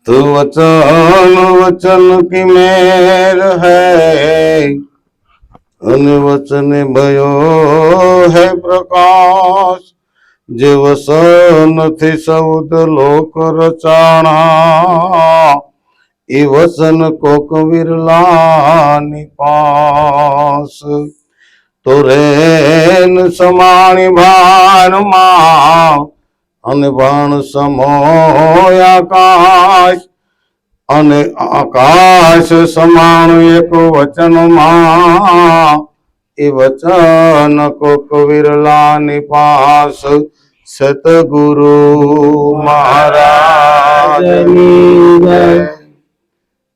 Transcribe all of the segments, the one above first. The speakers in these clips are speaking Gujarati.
तू वचन वचन की मेर है, वचन भयो है प्रकाश, जे वसन थी सौद लोक रचाणा, ई वसन कोक विरला निपास। तो रेन समाणी भान मां, अने बाण समो आकाश, अने आकाश समान एक वचन मां, ए वचन कोक विरला निपास। सतगुरु महाराज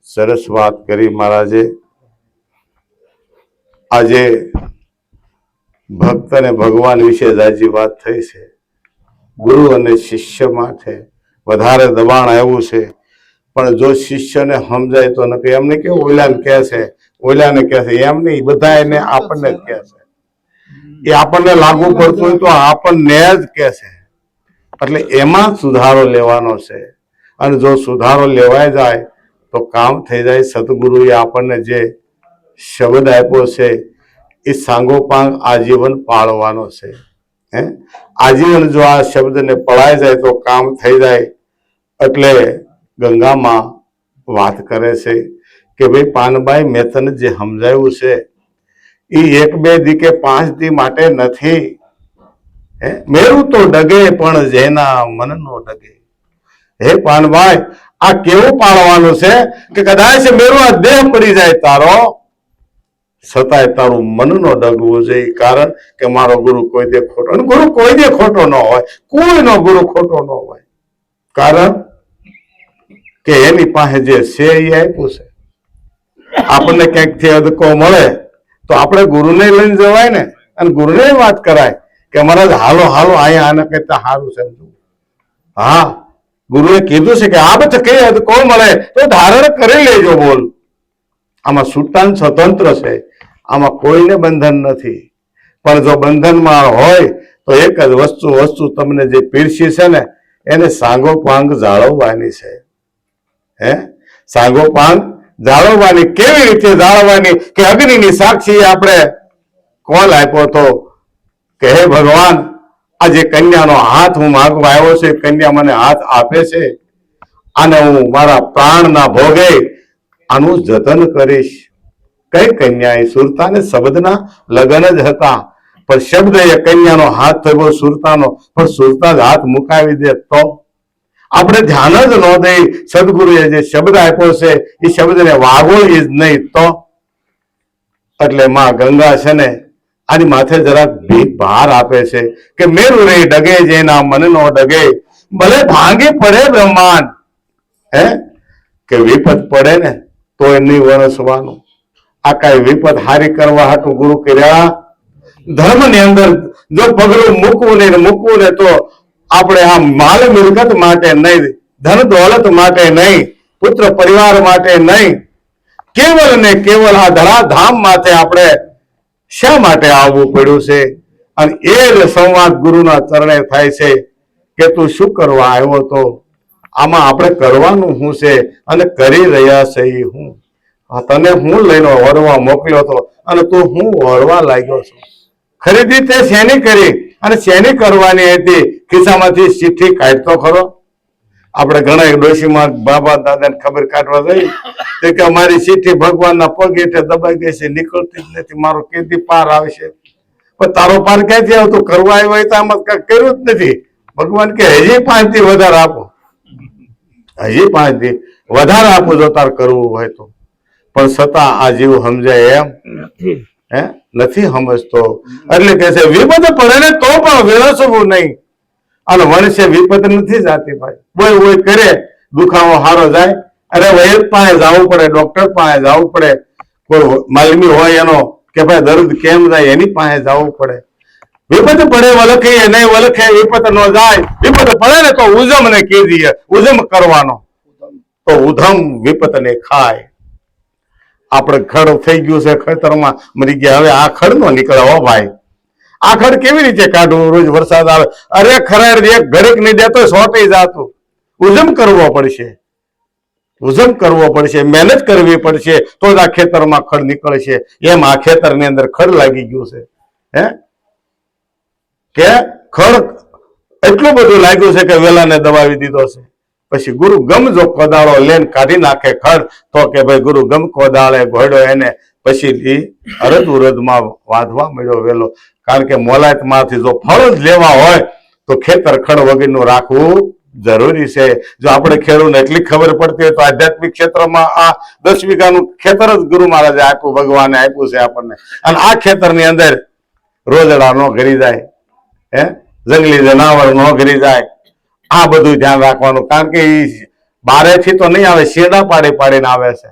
सरस बात करी महाराजे। આજે ભક્ત અને ભગવાન વિશે જાજી વાત થઈ છે। ગુરુ અને શિષ્ય માટે વધારે દબાણ આવ્યું છે, પણ જો શિષ્યને સમજાય તો નકે એમને કેવું ઓલાને કહે છે, ઓલાને કહે છે, એમ નહીં, બધા એને આપણને જ કહે છે। એ આપણને લાગુ પડતું હોય તો આપણને જ કહે છે, એટલે એમાં સુધારો લેવાનો છે। અને જો સુધારો લેવાય જાય તો કામ થઈ જાય। સદગુરુએ આપણને જે શબ્દ આપ્યો છે એ સાંગોપાંગ આજીવન પાળવાનો છે। હે, આજીવન જો આ શબ્દને પળાઈ જાય તો કામ થઈ જાય। એટલે ગંગામાં વાત કરે છે કે ભાઈ પાનબાઈ, મેં તને જે સમજાવ્યું છે એ 1 2 દી કે 5 દી માટે નથી। હે, મેરું તો ડગે પણ જેના મન નો ડગે। હે પાનભાઈ, આ કેવું પાળવાનું છે કે કદાચ મેરું આ દેહ પડી જાય તારો, છતાંય તારું મન નો ડગવું જોઈએ। કારણ કે મારો ગુરુ કોઈ દે ખોટો, અને ગુરુ કોઈ દે ખોટો ન હોય, કોઈનો ગુરુ ખોટો ન હોય। કારણ કે એની પાસે જે છે એ આપ્યું છે। આપણને ક્યાંક થી અદકો મળે તો આપણે ગુરુને લઈને જવાય ને, અને ગુરુને વાત કરાય કે મહારાજ હાલો હાલો અહીંયા આને કરતા સારું સમજવું। હા, ગુરુએ કીધું છે કે આ બધા કઈ અદકો મળે તો ધારણ કરી લેજો। બોલ, આમાં સુલતાન સ્વતંત્ર છે, આમાં કોઈને બંધન નથી। પણ જો બંધનમાં હોય તો એક જ વસ્તુ તમને જે પીરસી છે ને એને સાંગોપાંગ જાળવવાની છે। હે, સાંગોપાંગ જાળવવાની કેવી રીતે જાળવવાની કે અગ્નિની સાક્ષી આપણે કોલ આપ્યો તો કે હે ભગવાન, આ જે કન્યાનો હાથ હું માગવા આવ્યો છે, કન્યા મને હાથ આપે છે, આને હું મારા પ્રાણના ભોગે આનું જતન કરીશ। કઈ કન્યા? એ સુરતાને શબ્દના લગ્ન જ હતા, પણ શબ્દ એ કન્યાનો હાથ થયો સુરતાનો, પણ સુરતા જ હાથ મુકાવી દે તો આપણે ધ્યાન જ ન દઈ। સદગુરુએ જે શબ્દ આપ્યો છે એ શબ્દને વાગોળીએ જ નહીં તો। એટલે માં ગંગા છે ને આની માથે જરાક ભાર આપે છે કે મેરું રે ડગે જેના મન નો ડગે, ભલે ભાંગી પડે બ્રહ્માંડ। હે, કે વિપત પડે ને તો એ નહીં વરસવાનું। આ કઈ વિપત હારી કરવા હાટું ગુરુ કર્યા? ધર્મ ની અંદર જો પગલું મૂકવું ને તો આપણે આ માલ મિલકત માટે નહીં, ધન દોલત માટે નહીં, પુત્ર પરિવાર માટે નહીં, કેવલ ને કેવલ આ ધરાધામ માટે આપણે શા માટે આવવું પડ્યું છે? અને એ જ સંવાદ ગુરુના ચરણે થાય છે કે તું શું કરવા આવ્યો તો, આમાં આપણે કરવાનું શું છે અને કરી રહ્યા છે એ હું? તને હું લઈને વળવા મોકલ્યો હતો અને તું હું વળવા લાગ્યો છો? ખરીદી તે શેની કરી અને શેની કરવાની હતી? ખિસ્સામાંથી ચિઠ્ઠી કાઢતો ખરો? આપણે ઘણા ડોશીમાં બાબા દાદાને ખબર કાઢવા જઈ કે અમારી ચિઠ્ઠી ભગવાનના પગે દબાઈ ગઈ છે, નીકળતી જ નથી, મારો કેદી પાર આવશે? પણ તારો પાર ક્યાંથી આવતો? કરવા આવ્યો હોય તો આમાં કઈ કર્યું જ નથી। ભગવાન કે હજી 5 દી વધારે આપો, હજી 5 દી વધારે આપો જો તાર કરવું હોય તો। પણ છતાં આ જીવ સમજાય એમ હે નથી સમજતો। એટલે કે છે વિપત પડે ને તો પણ વેરસવું નહીં, અને વણસે વિપત નથી જાતી ભાઈ। બોય કરે દુખાવો હારો જાય, અરે વૈદ પાસે જવું પડે, ડોક્ટર પાસે જવું પડે, કોઈ માલમી હોય એનો કે ભાઈ દર્દ કેમ જાય એની પાસે જવું પડે। વિપત પડે વલખે નહીં વલખે વિપત ન જાય, વિપત પડે ને તો ઉજમ ને કીધીએ, ઉજમ કરવાનો તો ઉધમ વિપત ને ખાય। આપણે ખડ થઈ ગયું છે, ખેતરમાં મરી ગયા, હવે આ ખડ નો નીકળે હો ભાઈ। આ ખડ કેવી રીતે કાઢવું? રોજ વરસાદ આવે, અરે ખરાડ એક ઘડીક નહીં દેતો સોટી જાતું. ઉજમ કરવો પડશે, ઉજમ કરવો પડશે, મહેનત કરવી પડશે, તો જ આ ખેતરમાં ખડ નીકળશે. એમ આ ખેતરની અંદર ખડ લાગી ગયું છે. હે કે ખડ એટલું બધું લાગ્યું છે કે વેલાને દબાવી દીધો છે. પછી ગુરુ ગમ જો કોદાળો લઈને કાઢી નાખે ખડ, તો કે ભાઈ ગુરુ ગમ કોદાળે ઘોડો એને પછી અરદ ઉરદમાં વાંધવા મળ્યો વેલો. કારણ કે મોલાતમાંથી જો ફળ જ લેવા હોય તો ખેતર ખડ વગરનું રાખવું જરૂરી છે. જો આપણે ખેડૂતને એટલી ખબર પડતી હોય તો આધ્યાત્મિક ક્ષેત્રમાં આ 10 વીઘાનું ખેતર જ ગુરુ મહારાજે આપ્યું, ભગવાને આપ્યું છે આપણને. અને આ ખેતરની અંદર રોજડા ન ઘરી જાય, હે જંગલી જનાવર ન ઘરી જાય, આ બધું ધ્યાન રાખવાનું. કારણ કે બારેથી તો નહીં આવે, શેડા પાડી પાડીને આવે છે.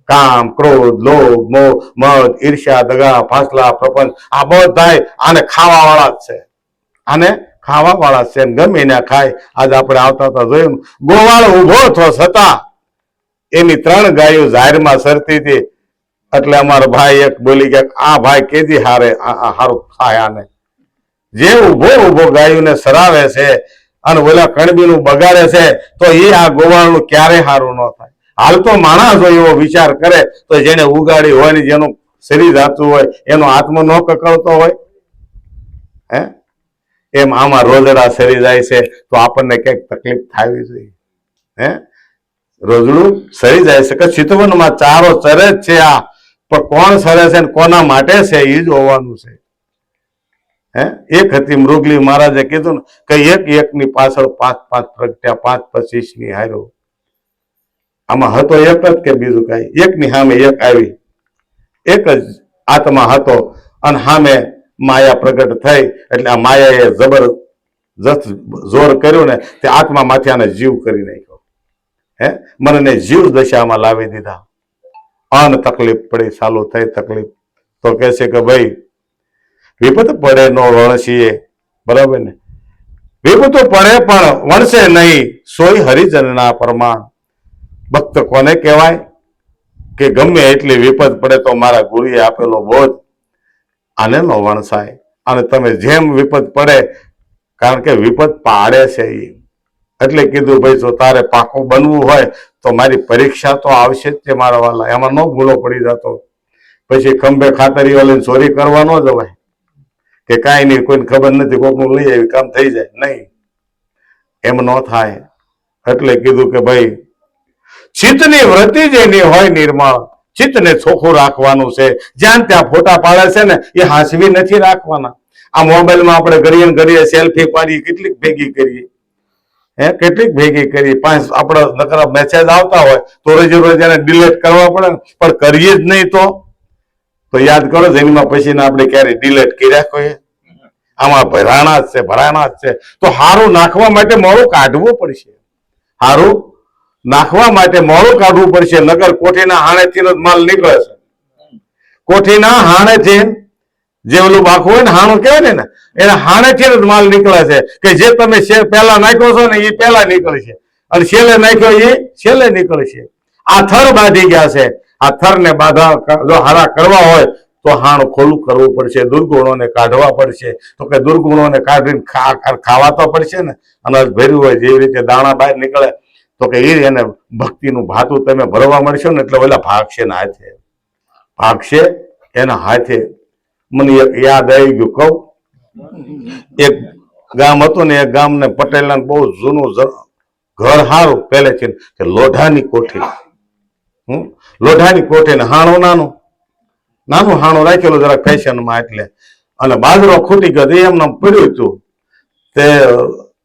કામ, ક્રોધ, લોભ, મોહ, મદ, ઈર્ષ્યા, દગા, ફાસલા, પ્રપંચ, આ બધા આને ખાવા વાળા જ છે. આને ખાવા વાળા છે. ગમે એને ખાય. આજે આપણે આવતા હતા જોયું, ગોવાળ ઉભો થો છતાં એની 3 ગાયો જાહેરમાં સરતી હતી. એટલે અમારો ભાઈ એક બોલી ગયા, આ ભાઈ કેદી હારે હારું ખાય આને. જે ઉભો ઉભો ગાયોને સરાવે છે અને ઓલા કણબીનું બગાડે છે, તો એ આ ગોવાળનું ક્યારે સારું ન થાય. હાલ તો માણસ હોય એવો વિચાર કરે તો જેને ઉગાડી હોય ને જેનું શરીર જાતું હોય એનો આત્મા ન કકળતો હોય. હે એમ આમાં રોજડા સરી જાય છે તો આપણને કંઈક તકલીફ થવી જોઈએ. હે રોજડું સરી જાય છે કે ચિતવનમાં ચારો ચરે જ છે. આ પણ કોણ સરે છે ને કોના માટે છે એ જ હોવાનું છે. હે એક હતી મૃગલી, મહારાજે કીધું ને કે એક એકની પાછળ 5 પ્રગટ્યા, 5 25 હાર્યો. આમાં હતો એક જ કે બીજું કઈ? એકની સામે એક આવી, એક જ આત્મા હતો અને સામે માયા પ્રગટ થઈ. એટલે આ માયાએ જબરજસ્ત જોર કર્યું ને તે આત્મા માંથી આને જીવ કરી નાખ્યો. હે મને જીવ દશામાં લાવી દીધા. અન તકલીફ પડી, ચાલુ થઈ તકલીફ. તો કે છે કે ભાઈ વિપત પડે નો વણસીએ, બરાબર ને? વિપતો પડે પણ વણસે નહીં, સોય હરિજનના પ્રમાણ. ભક્ત કોને કહેવાય? કે ગમે એટલી વિપત પડે તો મારા ગુરુએ આપેલો બોધ આને નો વણસાય. અને તમે જેમ વિપત પડે, કારણ કે વિપત પાડે છે એ, એટલે કીધું ભાઈ જો તારે પાકું બનવું હોય તો મારી પરીક્ષા તો આવશે જ તે મારા વાલા. એમાં ન ભૂલો પડી જતો. પછી ખંભે ખાતરીઓ લઈને ચોરી કરવા ન જવાય કે કાંઈ નહીં, કોઈને ખબર નથી, કોકનું લઈ આવી કામ થઈ જાય. નહીં, એમ ન થાય. એટલે કીધું કે ભાઈ ચિત્તની વૃત્તિ જેની હોય નિર્મળ, ચિત્તને ચોખ્ખું રાખવાનું છે. જ્યાં ત્યાં ફોટા પાડે છે ને એ હાંસવી નથી રાખવાના. આ મોબાઈલમાં આપણે ઘડીએ ઘડીએ સેલ્ફી પાડી કેટલીક ભેગી કરીએ, હે કેટલીક ભેગી કરી. 5 આપણા નકરા મેસેજ આવતા હોય તો રોજ એને ડિલીટ કરવા પડે, પણ કરીએ જ નહીં તો યાદ કરો જન્મમાં પછી આપણે ક્યારે ડિલીટ કર્યા કોઈ? આમાં ભરાણા જ છે, ભરાણા જ છે. તો હારું નાખવા માટે મોડું કાઢવું પડશે. હારું નાખવા માટે મોડું કાઢવું પડશે. નગર કોઠીના હાણેથી જ માલ નીકળે છે. કોઠીના હાણેથી જે ઓલું બાખું હોય ને, હાણું કહેવાય ને, એના હાણેથી જ માલ નીકળે છે. કે જે તમે પહેલા નાખ્યો છો ને એ પહેલા નીકળશે, અને છેલ્લે નાખ્યો એ છેલ્લે નીકળશે. આ થર બાંધી ગયા છે. આ થરને બાધા જો હારા કરવા હોય તો હાણું ખોલું કરવું પડશે, દુર્ગુણોને કાઢવા પડશે. તો કે દુર્ગુણોને કાઢીને ખાવા તો પડશે ને. અનાજ ભર્યું હોય જેવી રીતે દાણા બહાર નીકળે, તો કે એને ભક્તિનું ભાતું તમે ભરવા મળશો ને એટલે ઓલા ભાગશે ને હાથે, ભાગશે એના હાથે. મને એક યાદ આવી ગયું કહું. એક ગામ હતું ને, એક ગામને પટેલના બહુ જૂનું ઘર સારું પહેલેથી, કે લોઢાની કોઠી. લોઢાની કોઠી ને હાણું નાનું નાનું હાણું રાખેલું જરા ફેશનમાં. એટલે અને બાજરો ખૂટી ગયો એમને પડ્યું હતું. તે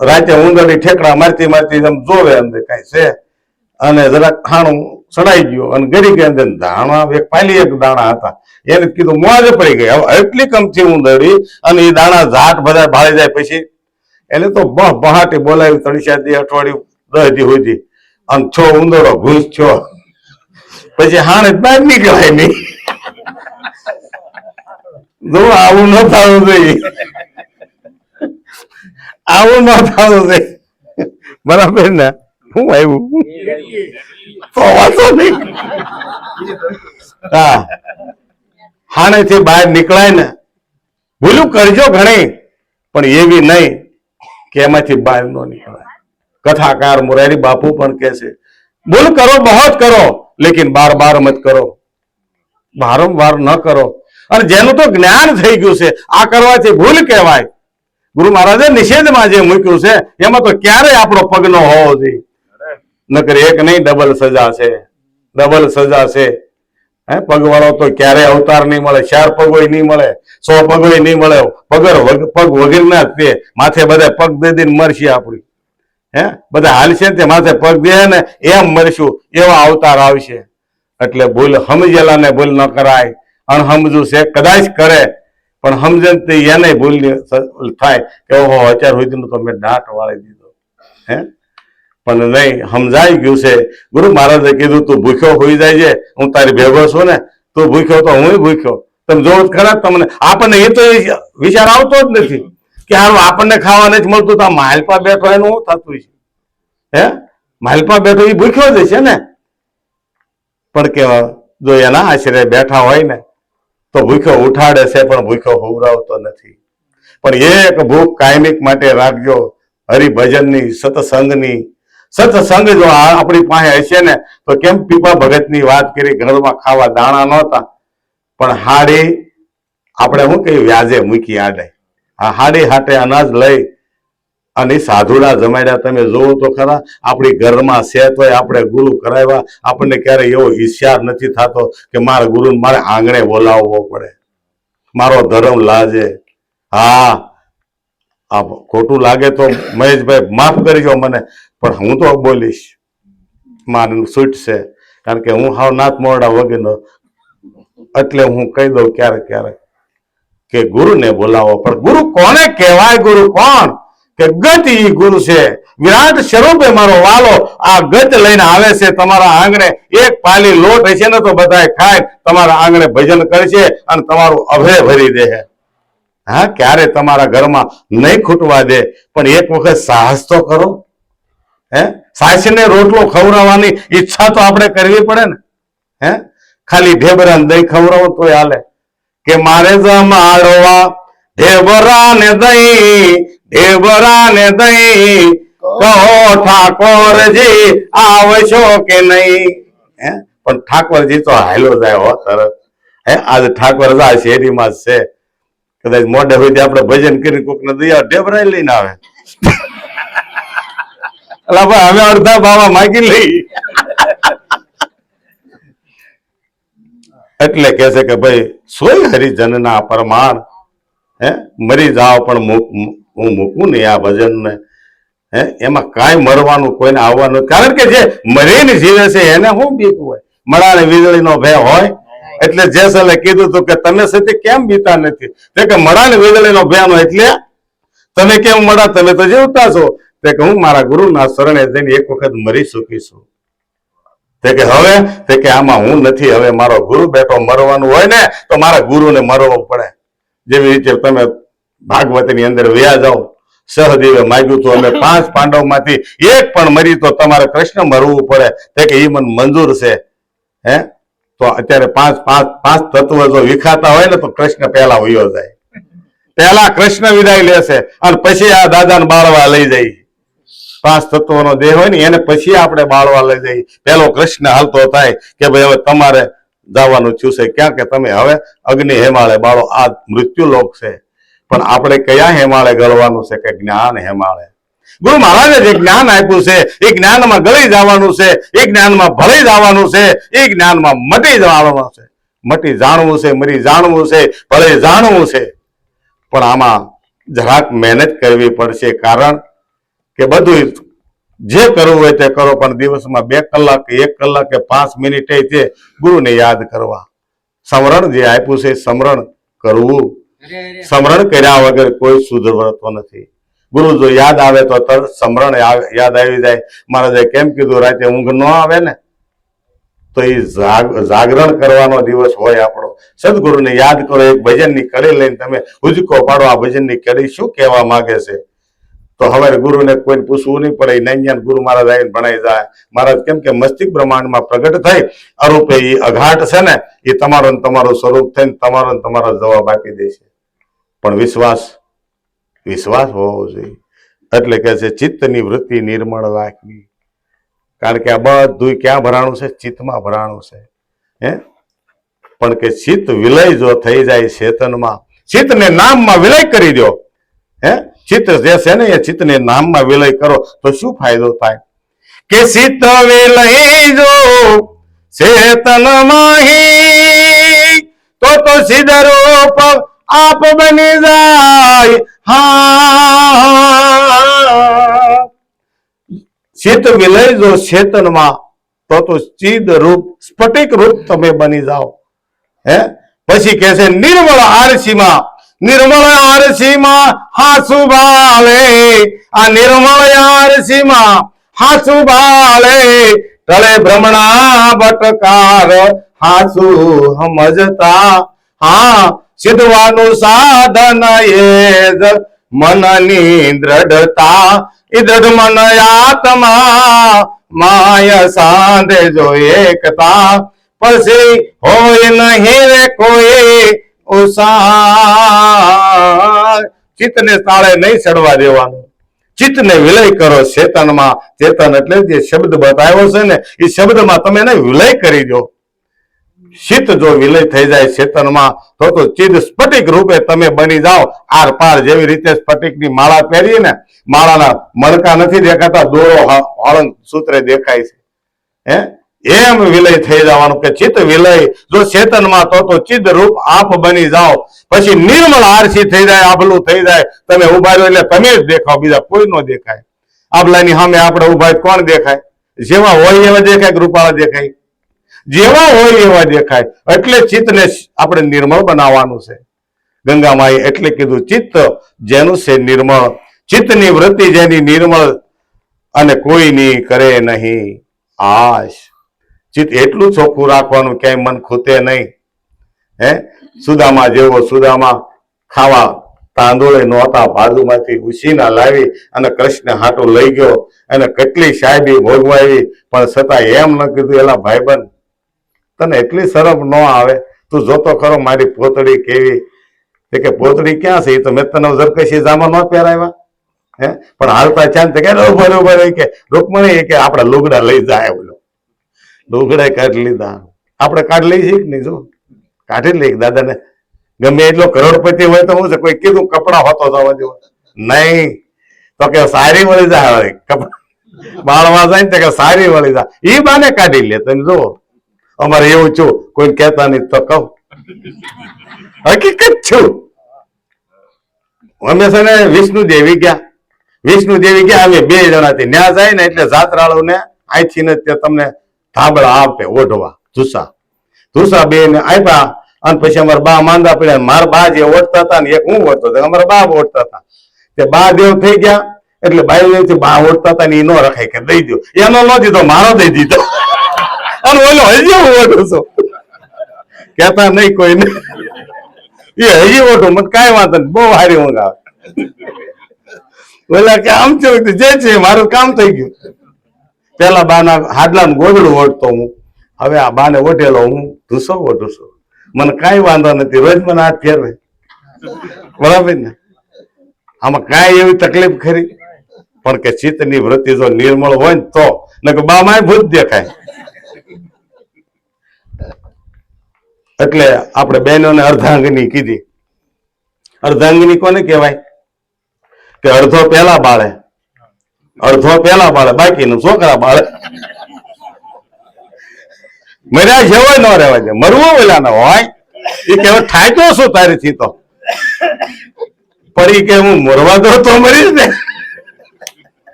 રાતે ઉંદરડી ઠેકડા મારતી મારતી જોવે અંદર કઈ છે, અને જરાક હાણું સડાઈ ગયું અને ગરી ગયા. અંદર દાણા એક પાલી એક દાણા હતા, એને કીધું મોજ પડી ગઈ. હવે એટલી કમથી ઉંદરડી અને એ દાણા ઝાટ બધા ભાળી જાય. પછી એને તો બહાટી બોલાવી 3-4 દી, અઠવાડિયું 10 દી સુધી, અને છો ઉંદરડો ઘૂસ છો. પછી હાણે બહાર નીકળાય નહીં. જો આવું ન થવું જોઈએ, આવું ન થવું જોઈએ, બરાબર ને? હું આવ્યું તો વાંચો નહીં. હા, હાણે થી બહાર નીકળાય ને, ભૂલું કરજો ઘણી, પણ એવી નહીં કે એમાંથી બહાર ન નીકળાય. કથાકાર મોરારી બાપુ પણ કહે છે, ભૂલ કરો બહોત કરો, લેકિન બાર બાર મત કરો. વારંવાર ન કરો. અને જેનું તો જ્ઞાન થઈ ગયું છે, આ કરવાથી ભૂલ કહેવાય. ગુરુ મહારાજે નિષેધમાં જે મૂક્યું છે એમાં તો ક્યારેય આપણો પગ ન હોવો જોઈએ. નકર એક નહીં ડબલ સજા છે, ડબલ સજા છે. પગવાળો તો ક્યારેય અવતાર નહીં મળે, 4 પગોય નહીં મળે, 100 પગોય નહીં મળે. પગ વગરના જ તે માથે બધા પગ દે દઈને મરશે આપણી. બધા હાલશે તે માથે પગ દે ને એમ મરશું, એવા અવતાર આવશે. એટલે ભૂલ સમજેલાને ભૂલ ન કરાય. અણસમજુ છે કદાચ કરે, પણ સમજણ એને ભૂલ થાય કે ઓહો અત્યાર સુધીનું તો મેં દાંત વાળી દીધો. પણ નહીં, સમજાઈ ગયું છે. ગુરુ મહારાજે કીધું તું ભૂખ્યો હોઈ જાય છે, હું તારી ભેગો છું ને, તું ભૂખ્યો તો હું ભૂખ્યો. તમે જોવો ખરા તમને, આપણને એ તો વિચાર આવતો જ નથી કે હારું આપણને ખાવા નથી મળતું તો આ માલપા બેઠો એનું શું થતું છે? માલપા બેઠો એ ભૂખ્યો જ છે ને. પણ કે જો એના આશરે બેઠા હોય ને તો ભૂખ્યો ઉઠાડે છે, પણ ભૂખ્યો હુવરાવતો નથી. પણ એક ભૂખ કાયમિક માટે રાખજો, હરિભજનની, સત્સંગની. સત્સંગ જો આપણી પાસે હશે ને તો કેમ પીપા ભગતની વાત કરી, ઘરમાં ખાવા દાણા નહોતા, પણ હાડી આપણે શું કહી વ્યાજે મૂકી આડે. આ હાડી હાટે અનાજ લઈ અને સાધુડા જમાડ્યા. તમે જોવો તો ખરા, આપણી ઘરમાં છે તોય આપણે ગુરુ કરાવ્યા. આપણને ક્યારે એવો ઈર્ષ્યા નથી થતો કે મારા ગુરુને મારે આંગણે બોલાવવો પડે, મારો ધર્મ લાજે. હા, આ ખોટું લાગે તો મહેશભાઈ માફ કરજો મને, પણ હું તો બોલીશ, મારું છૂટ છે. કારણ કે હું હાવ નાથ મોરડા વગેરે, એટલે હું કહી દઉં ક્યારેક ક્યારેક કે ગુરુને બોલાવો. પણ ગુરુ કોને કહેવાય? ગુરુ કોણ? કે ગત ઈ ગુરુ છે. વિરાટ સ્વરૂપે મારો વાલો આ ગત લઈને આવે છે તમારા આંગણે. એક પાલી લોટ હશે ને તો બધા ખાય, તમારા આંગણે ભજન કરશે અને તમારું અભય ભરી દે. હા, ક્યારે તમારા ઘરમાં નહીં ખૂટવા દે. પણ એક વખત સાહસ તો કરો. સાસને રોટલો ખવડાવવાની ઈચ્છા તો આપણે કરવી પડે ને. ખાલી ઢેબરા દહીં ખવડાવો તો હાલે કે મારે જમાડવા ઢેબરા ને દહીં, ઢેબરા ને દહીં, કહો ઠાકોરજી આવશો કે નહીં? પણ ઠાકોરજી તો હાલો જાય હો તરત. આજે ઠાકોર આ શેરીમાં જ છે, કદાચ મોઢે હોય આપણે ભજન કરી કોક ને દયા ઢેબરા લઈને આવે. અમે અડધા બાવા માગી લઈ. એટલે કે છે કે ભાઈ સોય હરિજનના પરમાણ. મરી જાઓ પણ હું મૂકું નહીં આ ભજન ને. એમાં કાંઈ મરવાનું કોઈને આવવાનું, કારણ કે જે મરીને જીવે છે એને શું બીક હોય? મળાને વીજળીનો ભય હોય. એટલે જેસલે કીધું હતું કે તમે સાથે કેમ બીતા નથી? કે મળાને વીજળીનો ભય નો, એટલે તમે કેમ મળા? તમે તો જીવતા છો. તે કે હું મારા ગુરુના શરણે જઈને એક વખત મરી ચૂકીશું. તે કે હવે તે કે આમાં હું નથી, હવે મારો ગુરુ બેઠો. મરવાનું હોય ને તો મારા ગુરુને મરવું પડે. જેવી રીતે તમે ભાગવતની અંદર વ્યા જાઓ, સહદેવે માગ્યું તો અમે 5 પાંડવમાંથી એક પણ મરી તો તમારે કૃષ્ણ મરવું પડે. તે કે એ મને મંજૂર છે. તો અત્યારે 5 તત્વ જો વિખાતા હોય ને તો કૃષ્ણ પહેલા વયો જાય. પહેલા કૃષ્ણ વિદાય લેશે અને પછી આ દાદાને બાળવા લઈ જાય. 5 તત્વોનો દેહ હોય ને એને પછી આપણે બાળવા લઈ જઈએ. પેલો કૃષ્ણ હાલતો થાય કે ભાઈ હવે તમારે જવાનું થયું છે ક્યાં, કે તમે હવે અગ્નિ હેમાળે બાળો. આ મૃત્યુ લોક છે, પણ આપણે કયા હેમાળે ગળવાનું છે? કે જ્ઞાન હેમાળે. ગુરુ મહારાજે જે જ્ઞાન આપ્યું છે એ જ્ઞાનમાં ગળી જવાનું છે, એ જ્ઞાનમાં ભળી જવાનું છે, એ જ્ઞાનમાં મટી જવાનું છે. મટી જાણવું છે, મરી જાણવું છે, ભળી જાણવું છે. પણ આમાં જરાક મહેનત કરવી પડશે. કારણ કે બધું જે કરવું હોય તે કરો, પણ દિવસમાં 2 કલાક, 1 કલાક કે 5 મિનિટ તે ગુરુને યાદ કરવા. સ્મરણ જે આપ્યું છે સ્મરણ કરવું. સ્મરણ કર્યા વગર કોઈ સુધરતો નથી. ગુરુ જો યાદ આવે તો તરત સ્મરણ યાદ આવી જાય. મહારાજે કેમ કીધું રાતે ઊંઘ ન આવે ને તો એ જાગરણ કરવાનો દિવસ હોય આપણો. સદગુરુને યાદ કરો. એક ભજનની કડી લઈને તમે હુજકો પાડો, આ ભજનની કડી શું કહેવા માંગે છે? તો હવે ગુરુને કોઈને પૂછવું નહીં પડે. નૈયાન ગુરુ મહારાજ આવીને ભણાઈ જાય. મહારાજ કેમ કે મસ્તિષ્ક બ્રહ્માંડમાં પ્રગટ થઈ અરૂપે એ અઘાટ છે ને, એ તમારું સ્વરૂપ થઈને તમારો જવાબ આપી દે છે. પણ વિશ્વાસ હોવો જોઈએ. એટલે કે છે ચિત્તની વૃત્તિ નિર્મળ રાખવી. કારણ કે આ બધું ક્યાં ભરાણું છે? ચિત્તમાં ભરાણું છે. પણ કે ચિત્ત વિલય જો થઈ જાય ચેતનમાં, ચિત્તને નામમાં વિલય કરી દો. ચિત્ત જે છે ને એ ચિત્તને નામમાં વિલય કરો તો શું ફાયદો થાય? કે ચિત્ત વિલય જો ચેતનમાં તો સિદ્ધ રૂપ આપ બની જાય. હા, ચિત્ત વિલય જો ચેતનમાં તો ચિદ રૂપ સ્ફટિક રૂપ તમે બની જાઓ. પછી કે છે નિર્મળ આરસીમાં હાસુ ભાલે. આ નિર્મળ આરસીમાં હાસુ ભાલે. ટળે ભ્રમણા બટકાર હાસુ સમજતા. હા, સિદ્ધવાનું સાધન એ જ મનની દ્રઢતા. એ દ્રઢ મન આત્મા માય સાંધે જો એકતા. પછી હોય નહીં રે કોઈ ઉસાર. ચિત્તને તાળે નહીં ચડવા દેવાનું. ચિત્તને વિલય કરો ચેતનમાં. ચેતન એટલે જે શબ્દ બતાવ્યો છે ને એ શબ્દમાં તમે એને વિલય કરી દો. ચિત્ત જો વિલય થઈ જાય ચેતનમાં તો ચિદ સ્ફટિક રૂપે તમે બની જાઓ. આર પાર જેવી રીતે સ્ફટિકની માળા પહેરીએ ને, માળાના મણકા નથી દેખાતા, દોરો હળંગ સૂત્રે દેખાય છે. એમ વિલય થઈ જવાનું. કે ચિત્ત વિલય જો ચેતનમાં તો ચિદ રૂપ આપ બની જાઓ. પછી નિર્મળ આરસી થઈ જાય, આભલું થઈ જાય. તમે ઉભા રહ્યો એટલે તમે જ દેખાવ, બીજા કોઈ ન દેખાય. આભલાની સામે આપણે ઉભા કોણ દેખાય? જેવા હોય એવા દેખાય, રૂપાળા દેખાય, જેવા હોય એવા દેખાય. એટલે ચિત્તને આપણે નિર્મળ બનાવવાનું છે. ગંગામાએ એટલે કીધું ચિત્ત જેનું છે નિર્મળ. ચિત્તની વૃત્તિ જેની નિર્મળ અને કોઈની કરે નહીં આશ. ચિત્ત એટલું ચોખ્ખું રાખવાનું ક્યાંય મન ખૂતે નહીં. સુદામા જેવો સુદામા ખાવા તાંદોળે નહોતા, બાજુમાંથી ઉછીના લાવી અને કૃષ્ણ હાટું લઈ ગયો. અને કેટલી સાહેબી ભોગવાવી, પણ છતાં એમ ન કીધું એલા ભાઈબંધ તને એટલી શરમ ન આવે? તું જોતો ખરો મારી પોતડી કેવી. કે પોતડી ક્યાં છે? એ તો મેં તને જરકશી જામા ન પહેરાવ્યા. પણ હાલતા ચાંદ કે બરોબર કે રૂકમણી કે આપણે લુગડા લઈ જાય. બોલો લુગડા કાઢી લીધા. આપણે કાઢ લઈ છીએ કે નહીં? જો કાઢી લઈ દાદાને ગમે એટલો કરોડપતિ હોય તો હું છે, કોઈ કીધું કપડા હોતો જવા દેવો નહીં. તો કે સારી વળી જાય, બાળવા જાય ને કે સારી વળી જાય. એ બાને કાઢી લે. તમે જુઓ અમારે એવું છું, કોઈ કહેતા નહીં તો કહું હકીકત છું. અમે છે ને વિષ્ણુ દેવી ગયા. અમે 2 જણાથી ન્યા જાય ને એટલે જાત્રાળુ ને અહીંથી ને તમને ધાબળા આપે ઓઢવા. ધુસા 2 ને આપ્યા. અને પછી અમારા બા માંદા પડ્યા. મારા બા જે ઓઢતા હતા ને એક હું ઓઢતો હતો, અમારા બા ઓઢતા હતા. તે બા દેવ થઈ ગયા એટલે બાઈ બા ઓઢતા હતા ને એ ન રખાય કે દઈ દો. એનો ન દીધો, મારો દઈ દીધો. અને ઓલો હજી હું ઓઢું છું, કેતા નહીં કોઈને. એ હજી ઓઢું, મને કાંઈ વાંધો નહીં, બહુ હારી ઊંઘ આવે. ઓલા કે આમ છે જે છે મારું કામ થઈ ગયું. પેલા બાના હાડલાનું ગોદડું ઓઢતો હું, હવે આ બાને ઓઢેલો હું ધૂસો ઓઢું છું. મને કાંઈ વાંધો નથી, રોજ મને હાથ ફેરવે. બરાબર ને? આમાં કાંઈ એવી તકલીફ ખરી? પણ કે ચિત્તની વૃત્તિ જો નિર્મળ હોય ને તો, ને કે બામાં ભૂત દેખાય. એટલે આપણે બહેનોને અર્ધાંગની કીધી. અર્ધાંગની કોને કહેવાય? કે અડધો પેલા બાળે, બાકીનું છોકરા બાળે. મર્યા જેવો ન રહેવા દે, મરવું પેલા ના હોય. એ કે થાય તો શું તારીથી? તો પડી કે હું મરવા દો તો મરીશ ને.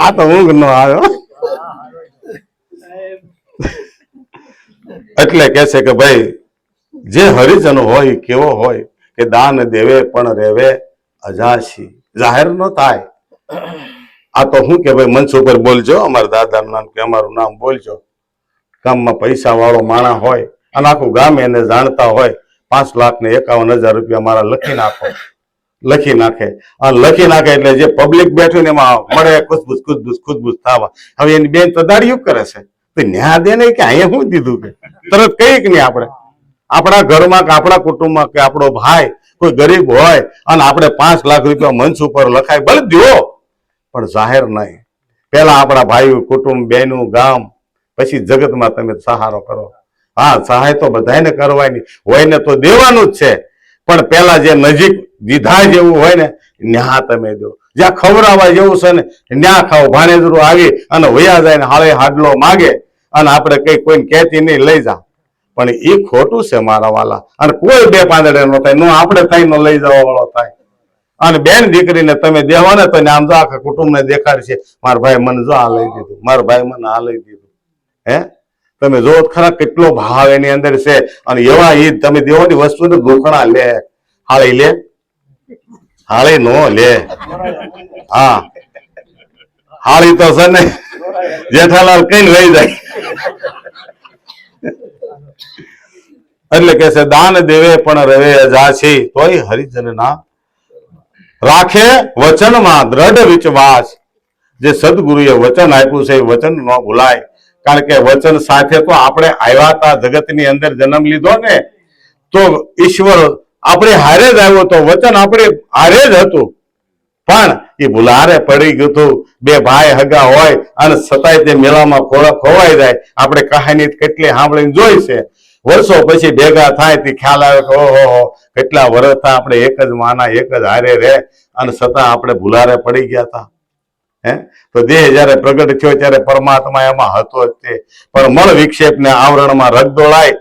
આ તો ઊંઘ ન આવ્યો. એટલે કે છે કે ભાઈ જે હરિજન હોય કેવો હોય કે દાન દેવે પણ રેવે અજાસી. જાહેર ન થાય. આ તો હું કે ભાઈ મંચ ઉપર બોલજો, અમારા દાદાનું નામ કે અમારું નામ બોલજો. ગામમાં પૈસા વાળો માણસ હોય અને આખું ગામ એને જાણતા હોય, 5,51,000 રૂપિયા મારા લખી નાખે. આ લખી નાખે એટલે જે પબ્લિક બેઠું ને એમાં મળે ખુશબુશ થવા. હવે એની બેન તો દાડિયું કરે છે, તો ન્યા દે ને કે અહીંયા શું દીધું કે તરત કઈ કે નહીં આપણે આપણા ઘરમાં કે આપણા કુટુંબમાં કે આપણો ભાઈ કોઈ ગરીબ હોય અને આપણે 5 લાખ રૂપિયા મંચ ઉપર લખાય, ભલે દો, પણ જાહેર નહીં. પેલા આપણા ભાઈ, કુટુંબ, બહેનું, ગામ, પછી જગતમાં તમે સહારો કરો. હા, સહાય તો બધાને કરવાની હોય ને, તો દેવાનું જ છે, પણ પેલા જે નજીક દીધા જેવું હોય ને ન્યા તમે દો. જ્યાં ખવડાવવા જેવું છે ને ન્યા ખાઓ. ભાણેજરું આવી અને વયા જાય ને હાળે હાડલો માગે અને આપણે કઈ કોઈને કહેતી નહીં લઈ જા, પણ એ ખોટું છે મારા વાલા. અને કોઈ બે પાંદડે નો થાય, નો આપણે થાય નો લઈ જવા વાળો થાય. અને બેન દીકરીને તમે દેવા ને તો આમ જો આખા કુટુંબને દેખાડશે, મારા ભાઈ મને જો આ લઈ દીધું, મારા ભાઈ મને આ લઈ દીધું. હે, તમે જો ખરા કેટલો ભાવ એની અંદર છે. અને એવા ઈ તમે દેવાની વસ્તુને દુખણા લે, હાળી લે, હાળી નો લે. હા, હાળી તો છે ને જેઠાલાલ કઈ લઈ જાય. એટલે કે છે દાન દેવે પણ રવે અજાછી, તોય હરિજન ના રાખે વચનમાં દ્રઢ વિશ્વાસ. જે સદગુરુએ વચન આપ્યું છે એ વચન ન ભૂલાય. કારણ કે વચન સાથે તો આપણે આવ્યા હતા, જગતની અંદર જન્મ લીધો ને, તો ઈશ્વર આપણે હારે જ આવ્યો તો વચન આપણે હારે જ હતું, પણ એ ભૂલારે પડી ગયું હતું. બે ભાઈ હગા હોય અને છતાંય તે મેળામાં ખોવાઈ જાય. આપણે કહાની કેટલી સાંભળીને જોઈ છે. વર્ષો પછી ભેગા થાય તે ખ્યાલ આવે કે ઓહો કેટલા વર્ષ આપણે એક જ માના એક જ હારે રહે અને છતાં આપણે ભૂલારે પડી ગયા હતા. હે, તો દેહ જયારે પ્રગટ થયો ત્યારે પરમાત્મા એમાં હતો જ તે, પણ મળ વિક્ષેપને આવરણમાં રગ દોડાય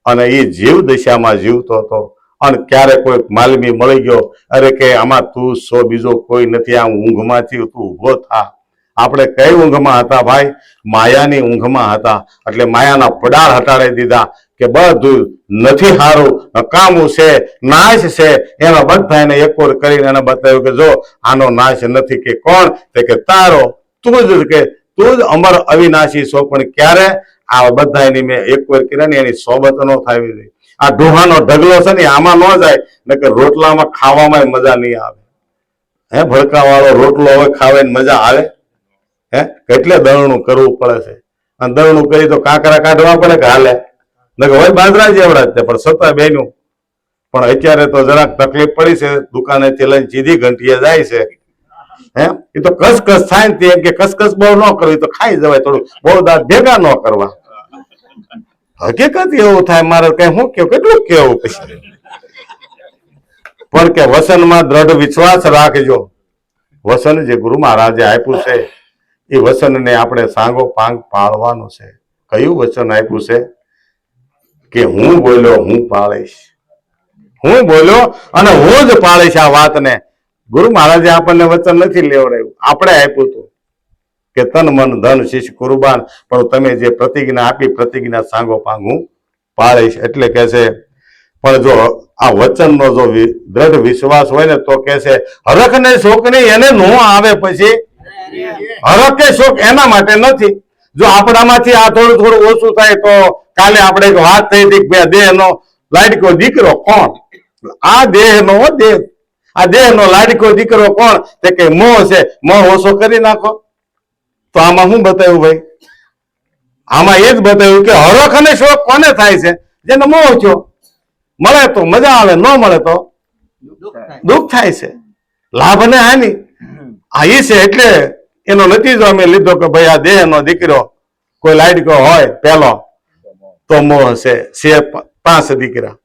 અને એ જીવ દશામાં જીવતો હતો. અને ક્યારે કોઈ માલમી મળી ગયો, અરે કે આમાં તું સો બીજો કોઈ નથી, આ ઊંઘમાંથી તું ઉભો થા. આપણે કઈ ઊંઘમાં હતા ભાઈ? માયાની ઊંઘમાં હતા. એટલે માયાના પડાળ હટાડી દીધા કે બધું નથી સારું, નકામું છે, નાશ છે. એના બધા એને એકોર કરીને એને બતાવ્યું કે જો આનો નાશ નથી. કે કોણ? કે તારો, તું જ અમર અવિનાશી છો. પણ ક્યારે? આ બધા એની મેં એકોર કર્યા ને એની સોબત ન થાવી જોઈએ. આ ડોહાનો ઢગલો છે ને આમાં ન જાય ને, કે રોટલામાં ખાવામાં મજા નહીં આવે. હે, ભડકા વાળો રોટલો હવે ખાવાની મજા આવે? હે, કેટલે દળનું કરવું પડે છે. અને દળનું કરી તો કાંકરા કાઢવા પડે કે હાલે? હોય બાજરા જેવડા જ, પણ સતા બેનું. પણ અત્યારે તો જરાક તકલીફ પડી છે, દુકાનેથી લઈને સીધી ઘંટીએ જાય છે. હે, એ તો કસકસ થાય ને એમ કે કસકસ બહુ ન કરવી, તો ખાઈ જવાય, થોડું બહુ દાંત ભેગા ન કરવા. હકીકત એવું થાય. મારે કઈ શું કેવું, કેટલું કેવું પછી. પણ કે વસનમાં દ્રઢ વિશ્વાસ રાખજો. વસન જે ગુરુ મહારાજે આપ્યું છે એ વચનને આપણે સાંગો પાંગ પાળવાનું છે. કયું વચન આપ્યું છે? કે હું બોલ્યો હું પાળીશ, હું બોલ્યો અને હું જ પાળીશ. આ વાતને ગુરુ મહારાજે આપણને વચન નથી લેવડાવ્યું, આપણે આપ્યું હતું કે તન મન ધન શિષ્ય કુરબાન. પણ તમે જે પ્રતિજ્ઞા આપી, પ્રતિજ્ઞા સાંગો પાંગ હું પાળીશ. એટલે કે છે, પણ જો આ વચનનો જો દ્રઢ વિશ્વાસ હોય ને, તો કે છે હરખ ને શોક નહીં એને નો આવે. પછી હરખ કે શોક એના માટે નથી. જો આપણામાંથી આ થોડું થોડું ઓછું થાય તો કાલે આપણે વાત થઈ હતી કે દેહનો લાડકો દીકરો કોણ? આ દેહનો લાડકો દીકરો કોણ? તે કે મોહ છે. મોહ ઓછો કરી નાખો. તો આમાં શું બતાવ્યું ભાઈ? આમાં એ જ બતાવ્યું કે હરખ અને શોક કોને થાય છે? જેને મોહ થયો. મળે તો મજા આવે, ન મળે તો દુઃખ થાય છે. લાભ અને હાનિ આ એ છે. એટલે એનો નતીજો અમે લીધો કે ભાઈ આ દેહ નો દીકરો કોઈ લાડકો હોય પેલો તો મોહ છે. 5 દીકરા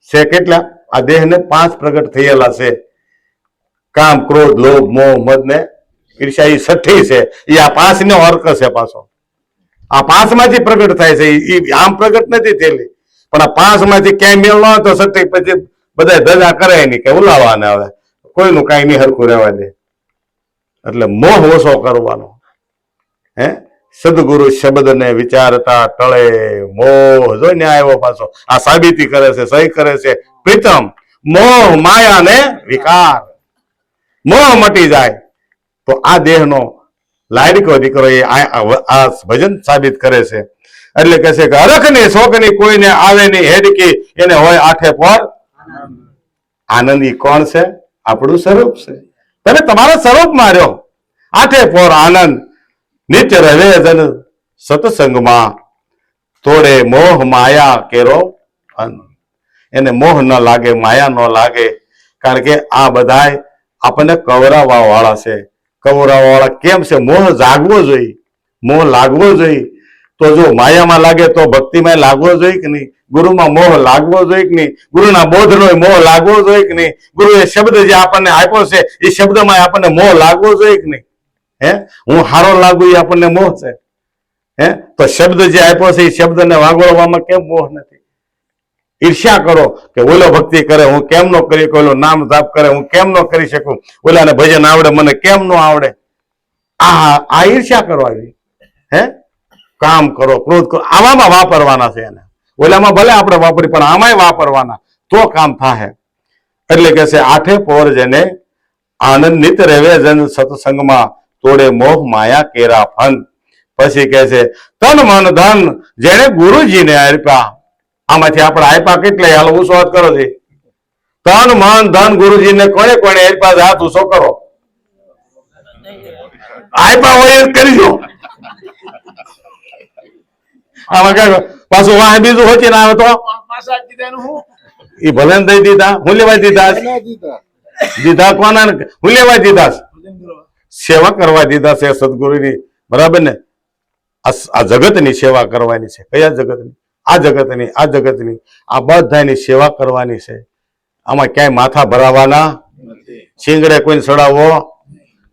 છે. કેટલા? આ દેહ ને 5 પ્રગટ થયેલા છે. કામ, ક્રોધ, લોભ, મોહ, મદ ને ઈર્ષ્યા. એ 6 છે. એ આ 5 નો અર્ક છે. પાછો આ 5 માંથી પ્રગટ થાય છે. એ આમ પ્રગટ નથી થયેલી, પણ આ 5 માંથી ક્યાંય મેળ ન હોય તો 6 પછી બધા ધજા કરે નહીં કે ઉલાવાને આવે, કોઈનું કઈ નહીં હરખું રહેવા દે. એટલે મોહ ઓછો કરવાનો. હે, સદગુરુ શબ્દ ને વિચારતા ટળે મોહ. જોઈને આવ્યો પાછો આ સાબિતી કરે છે, સહી કરે છે. પ્રીતમ મોહ માયા ને વિકાર. મોહ મટી જાય તો આ દેહનો લાડકો દીકરો એ આ ભજન સાબિત કરે છે. એટલે કહે છે કે હરખ ની શોક ની કોઈને આવે નહીં હેડકી, એને હોય આઠે પર આનંદ. ઈ કોણ છે? આપણું સ્વરૂપ છે. તમે તમારા સ્વરૂપમાં રહ્યો. આઠે પર આનંદ નિત્ય રહે જન સત્સંગમાં. તોડે મોહ માયા કેરો એને મોહ ન લાગે, માયા ન લાગે, કારણ કે આ બધા આપણને કવરાવવા વાળા છે. કવરાવવા વાળા કેમ છે? મોહ જાગવો જોઈએ, મોહ લાગવો જોઈએ. તો જો માયામાં લાગે તો ભક્તિમાં લાગવો જોઈએ કે નહીં? ગુરુમાં મોહ લાગવો જોઈએ કે નહીં? ગુરુના બોધનો મોહ લાગવો જોઈએ કે નહીં? ગુરુએ શબ્દ જે આપણને આપ્યો છે એ શબ્દમાં આપણને મોહ લાગવો જોઈએ કે નહીં? હે, હું હારો લાગુ એ આપણને મોહ છે. હે, તો શબ્દ જે આપ્યો છે એ શબ્દને વાગોળવામાં કેમ મોહ નથી? ઈર્ષ્યા કરો કે ઓલો ભક્તિ કરે હું કેમ ન કરી, ઓલો નામ જાપ કરે હું કેમ ન કરી શકું, ઓલાને ભજન આવડે મને કેમ ન આવડે. આ ઈર્ષ્યા કરવાની. હે, કામ કરો, ક્રોધ કરો, આવામાં વાપરવાના છે એને. ઓલામાં ભલે આપણે વાપરી પણ આમાંય વાપરવાના, તો કામ થાય. એટલે કે છે આઠે પોર જેને આનંદિત રહેવે જન સત્સંગમાં, તોડે મોહ માયા કેરા ફન. પછી કે છે તન મન ધન જેને ગુરુજીને આપ્યા. આમાંથી આપણે આપ્યા કેટલા? હાલ હું વાત કરો છે. તન મન ધન ગુરુજીને કોને કોને આપ્યા? હાથ ઊંચો કરો. આપ્યા હોય એ કરીજો. આમાં કઈ પાછું વાહ બીજું હોતી ને આવે તો એ ભલે દઈ દીધા. હું લેવા દીધા? દીધા કોના? હું લેવા દીધા? સેવા કરવા દીધા છે સદગુરુની. બરાબર ને? આ જગતની સેવા કરવાની છે. કયા જગતની? આ જગતની, આ જગતની, આ બધાની સેવા કરવાની છે. આમાં ક્યાંય માથા ભરાવાના, શીંગડે કોઈને ચડાવવો,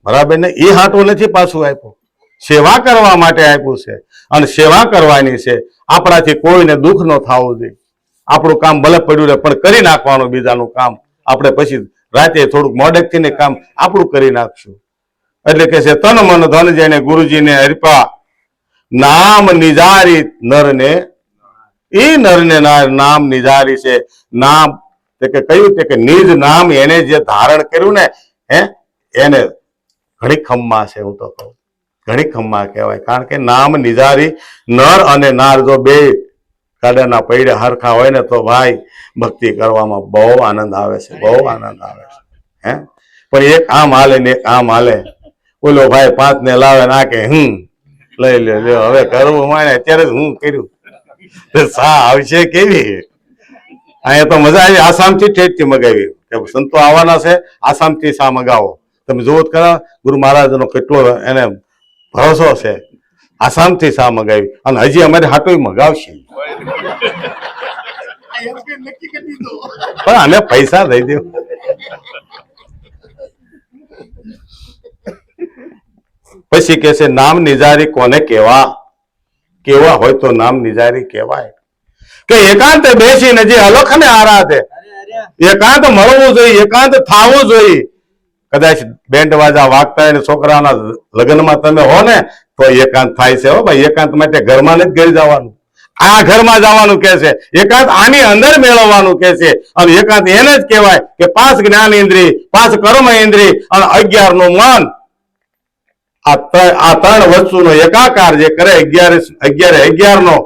બરાબર ને? એ હાટું નથી પાછું આપ્યું, સેવા કરવા માટે આપ્યું છે. અને સેવા કરવાની છે. આપણાથી કોઈને દુઃખ ન થવું જોઈએ. આપણું કામ ભલે પડ્યું રહે પણ કરી નાખવાનું. બીજાનું કામ આપણે પછી રાતે થોડુંક મોડેકથી ને કામ આપણું કરી નાખશું. એટલે કે છે તન મન ધન જેને ગુરુજીને અર્પ્યા, નામ નિજારી નરને. એ નરને નામ નિજારી છે. નામ કે કયું કે નિજ નામ એને જે ધારણ કર્યું ને, હે, એને ઘણી ખમ્મા છે. હું તો કહું ઘણી ખમ્મા કહેવાય. કારણ કે નામ નિજારી, નર અને નાર જો બે કાડાના પૈડે હરખા હોય ને તો ભાઈ ભક્તિ કરવામાં બહુ આનંદ આવે છે, બહુ આનંદ આવે છે. હે, પણ એક આમ હાલે ને એક આમ હાલે. ઓલો ભાઈ 5 ને લાવે ના કે લઈ લે હવે કરવું માને અત્યારે જ હું કર્યું. સા આવશે કેવી? અહીંયા તો મજા આવી. આસામથી ઠેઠથી મગાવી કે સંતો આવવાના છે, આસામથી સા મગાવો. તમે જોવો જ ખરા ગુરુ મહારાજનો કેટલો એને ભરોસો છે. આસામથી સા મગાવી અને હજી અમારે હાટું મગાવશે. પણ અમે પૈસા દઈ દેવું. પછી કે છે નામ નિજારી કોને કેવા? કેવા હોય તો નામ નિજારી કહેવાય. કે એકાંત બેસીને જે અલખને આરાધે, એકાંત મળવું જોઈએ, એકાંત થાવું જોઈએ. કદાચ બેન્ડ વાજા વાગતા હોય છોકરાના લગ્નમાં તમે હો ને તો એકાંત થાય છે. હો ભાઈ, એકાંત માટે ઘરમાં નથી ઘરે જવાનું, આ ઘરમાં જવાનું કે છે. એકાંત આની અંદર મેળવવાનું કે છે. અને એકાંત એને જ કહેવાય કે 5 જ્ઞાન ઇન્દ્રિય, 5 કર્મ ઇન્દ્રિય અને 11 નું મન. આ 3 વસ્તુનો એકાકાર જે કરે 11 નો,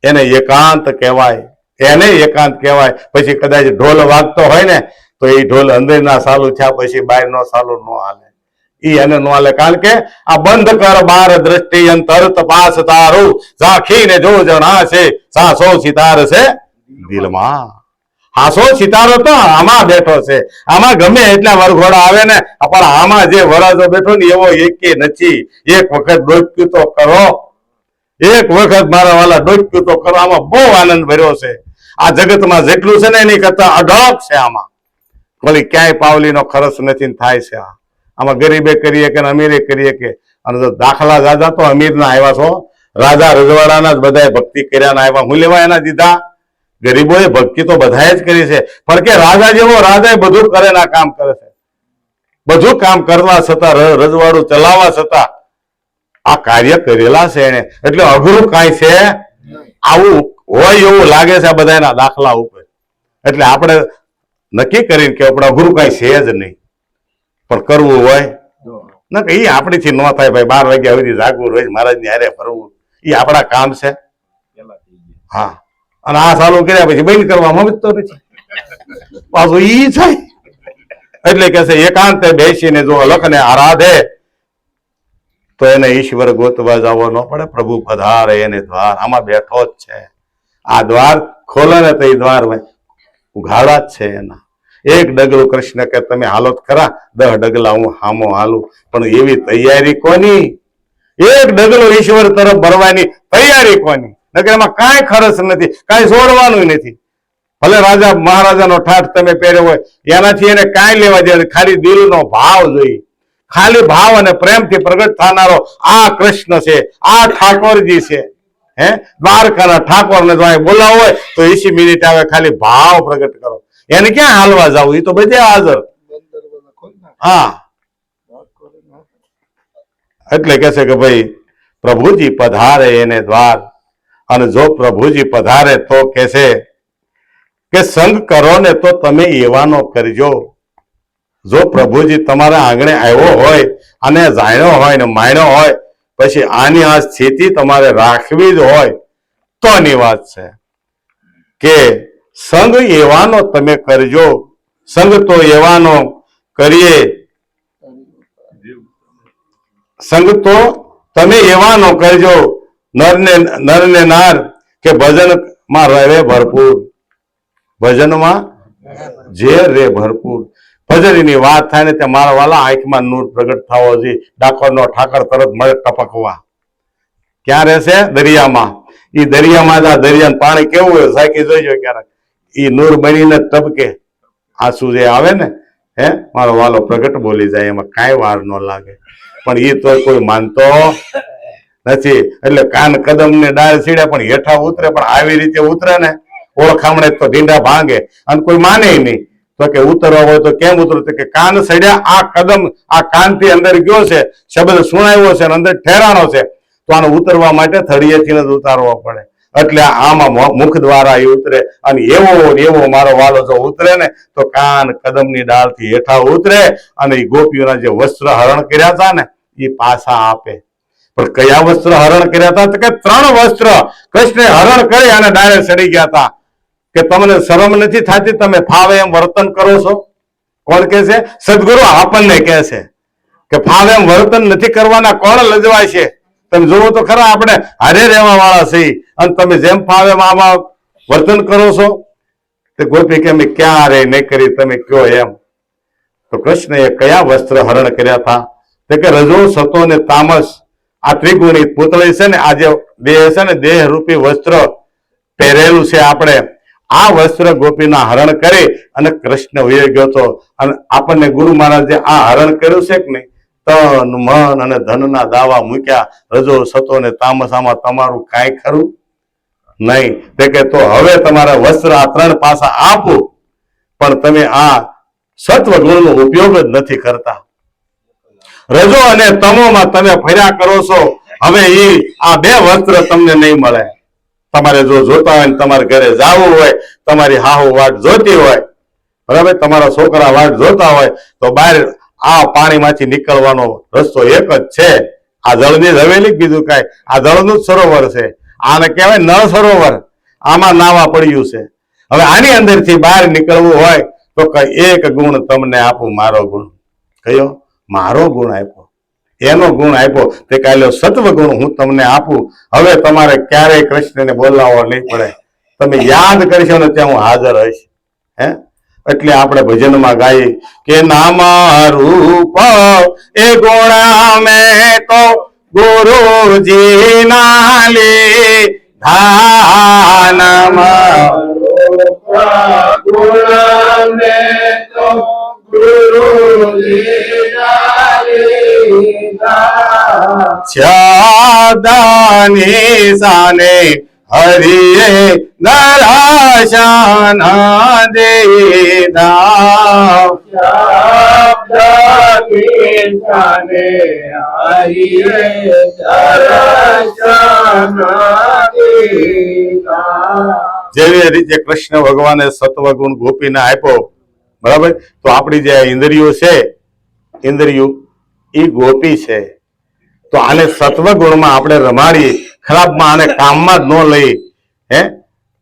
એને એકાંત કહેવાય. એને એકાંત કહેવાય. પછી કદાચ ઢોલ વાગતો હોય ને તો એ ઢોલ અંદરના સાલું થયા પછી બહારનો સાલું ન હાલે. ઈ એને ન હાલે. કારણ કે આ બંધ કર બાર દ્રષ્ટિ અંતર તપાસ તારું, ઝાંખીને જો જણા છે સાસો સિતાર છે દિલમાં. હાસો સિતારો તો આમાં બેઠો છે. આમાં ગમે એટલા વરઘોડા આવે ને પણ આમાં જે વરાજો બેઠો ને એવો એકે નથી. એક વખત ડોક્યું તો કરો, એક વખત મારા વાલા ડોક્યું તો કરો. આમાં બહુ આનંદ ભર્યો છે. આ જગતમાં જેટલું છે ને એની કરતા અઢળક છે. આમાં ભલે ક્યાંય પાવલીનો ખર્ચ નથી થાય છે. આમાં ગરીબે કરીએ કે અમીરે કરીએ કે. અને જો દાખલા દાદા તો અમીરના આવ્યા છો, રાજા રજવાડાના જ બધા ભક્તિ કર્યા આવ્યા. હું લેવા એના દીધા? ગરીબોએ ભક્તિ તો બધાએ જ કરી છે. પણ કે રાજા જેવો રાજા બધું કરે ના કામ કરે છે. બધું કામ કરવા છતાં, રજવાડું ચલાવવા છતાં આ કાર્ય કરેલા છે એને. એટલે અઘરું કાંઈ છે આવું હોય એવું લાગે છે આ બધાના દાખલા ઉપર. એટલે આપણે નક્કી કરીને કે આપણે અઘરું કાંઈ છે જ નહીં. પણ કરવું હોય ના કે એ આપણીથી ન થાય ભાઈ. 12 વાગ્યા સુધી જાગવું, રોજ મહારાજની હારે ફરવું, એ આપણા કામ છે. હા, અને આ ચાલુ કર્યા પછી બંધ કરવામાં સમજતો નથી પાછું ઈ થાય. એટલે કે છે એકાંતે બેસીને જો અલખને આરાધે તો એને ઈશ્વર ગોતવા જવો ન પડે. પ્રભુ પધારે એને દ્વાર. આમાં બેઠો જ છે. આ દ્વાર ખોલો ને તો એ દ્વાર ઉઘાડા જ છે એના. એક ડગલું કૃષ્ણ કે તમે હાલો ખરા, 10 ડગલા હું હામો હાલું, પણ એવી તૈયારી કોની? એક ડગલો ઈશ્વર તરફ ભરવાની તૈયારી કોની? નકર એમાં કાંઈ ખર્ચ નથી, કાંઈ જોડવાનું નથી. ભલે રાજા મહારાજાનો ઠાઠ તમે પહેર્યો હોય, એનાથી એને કાંઈ લેવા દે, ખાલી દિલનો ભાવ જોઈએ. ખાલી ભાવ અને પ્રેમથી પ્રગટ થનારો આ કૃષ્ણ છે, આ ઠાકોરજી છે. હે દ્વારકાના ઠાકોરને જો બોલાવો હોય તો 20 મિનિટ આવે, ખાલી ભાવ પ્રગટ કરો. એને ક્યાં હાલવા જવું? એ તો બધે હાજર. હા, એટલે કે છે કે ભાઈ પ્રભુજી પધારે એને દ્વાર, અને જો પ્રભુજી પધારે તો કે છે કે સંગ કરો ને તો તમે એવાનો કરજો. જો પ્રભુજી તમારા આંગણે આવ્યો હોય અને જાણ્યો હોય ને માણ્યો હોય, પછી આની આ સ્થિતિ તમારે રાખવી જ હોય તોની વાત છે કે સંગ એવાનો તમે કરજો. સંગ તો એવાનો કરીએ, સંગ તો તમે એવાનો કરજો, નરને નાર કે ભજનમાં રહે ભરપૂર, ભજનમાં જે રે ભરપૂર. ભજનની વાત થાય ને ત્યાં મારા વાલા આંખમાં નૂર પ્રગટ થવો જોઈએ. ડાકોરનો ઠાકર તરત મળે ટપકવા. ક્યાં રહેશે? દરિયામાં. એ દરિયામાં આ દરિયાનું પાણી કેવું હોય સાકી જોઈજો ક્યારેક, એ નૂર બનીને ટપકે. આંસુ જે આવે ને, હે મારો વાલો પ્રગટ બોલી જાય, એમાં કાંઈ વાર ન લાગે. પણ એ તો કોઈ માનતો નથી. એટલે કાન કદમ ને ડાળ સીડે પણ હેઠા ઉતરે, પણ આવી રીતે ઉતરે ને ઓળખામણે તો ઢીંડા ભાંગે, અને કોઈ માને નહીં. તો કે ઉતરવા હોય તો કેમ ઉતરો? કે કાન સડ્યા, આ કદમ આ કાન થી અંદર ગયો છે, શબ્દ સુણાવ્યો છે, અંદર ઠેરાણો છે, તો આને ઉતરવા માટે થળિયેથી જ ઉતારવો પડે. એટલે આમાં મુખ દ્વારા એ ઉતરે, અને એવો મારો વાલો જો ઉતરે ને તો કાન કદમની ડાળથી હેઠા ઉતરે, અને એ ગોપીઓના જે વસ્ત્ર હરણ કર્યા હતા ને એ પાછા આપે. પણ કયા વસ્ત્ર હરણ કર્યા હતા? તો કે 3 વસ્ત્ર કૃષ્ણે હરણ કરી અને ડાળે ચડી ગયા હતા. કે તમને શરમ નથી થતી? તમે ફાવે એમ વર્તન કરો છો? કોણ કે છે? સદગુરુ આપણને કહે છે કે ફાવે એમ વર્તન નથી કરવાના. કોણ લજવાય છે? તમે જોવો તો ખરા, આપણે હારે રહેવા વાળા છીએ, અને તમે જેમ ફાવે એમ આમાં વર્તન કરો છો. તે ગોપી કે મેં ક્યારે નહીં કરી, તમે કયો એમ. તો કૃષ્ણએ કયા વસ્ત્ર હરણ કર્યા હતા? તે કે રજો, સતો ને તામસ, આ ત્રિગુણી પૂતળી છે ને, આ જે દેહ છે ને, દેહ રૂપી વસ્ત્ર પહેરેલું છે આપણે. આ વસ્ત્ર ગોપીના હરણ કરી અને કૃષ્ણ વહી ગયો હતો. અને આપણને ગુરુ મહારાજે આ હરણ કર્યું છે કે નહીં, તન મન અને ધનના દાવા મૂક્યા. રજો, સતો ને તામસામાં તમારું કાંઈ ખરું નહીં. તે કે તો હવે તમારા વસ્ત્ર આ 3 પાસા આપું, પણ તમે આ સત્વ ગુણનો ઉપયોગ જ નથી કરતા. રજો અને તમોમાં તમે ફર્યા કરો છો. હવે આ 2 વસ્ત્ર તમને નહીં મળે. તમારે જો જોતા હોય ને તમારે ઘરે જવું હોય, તમારી હાહુ વાટ જોતી હોય, બરાબર, તમારા છોકરા વાટ જોતા હોય, તો બહાર આ પાણીમાંથી નીકળવાનો રસ્તો એક જ છે. આ જળની હવેલી, બીજું કાંઈ, આ જળનું જ સરોવર છે. આને કહેવાય નળ સરોવર. આમાં નાવા પડ્યું છે. હવે આની અંદરથી બહાર નીકળવું હોય તો એક ગુણ તમને આપું, મારો ગુણ. કયો? મારો ગુણ આપ્યો, એનો ગુણ આપ્યો. તે કાલે સત્વ ગુણ હું તમને આપું. હવે તમારે ક્યારેય કૃષ્ણને બોલાવવો નહીં પડે. તમે યાદ કરશો ને ત્યાં હું હાજર રહીશ. હે એટલે આપણે ભજનમાં ગાઈએ કે નામા રૂપ એ ગુણા મેં તો ગુરુજી ના લે ધાનમાં ગુણા મેં તો છાદાની સાને હરિએ નરાશાના દેદા. છાદાની સાને હરિએ નરાશાના દેદા. જેવી રીતે કૃષ્ણ ભગવાને સત્વગુણ ગોપીને આપ્યો, બરાબર, તો આપણી જે ઇન્દ્રિયો છે, ઇન્દ્રિયો એ ગોપી છે. તો આને સત્વગુણમાં આપણે રમાડીએ, ખરાબમાં આને કામમાં જ ન લઈએ. હે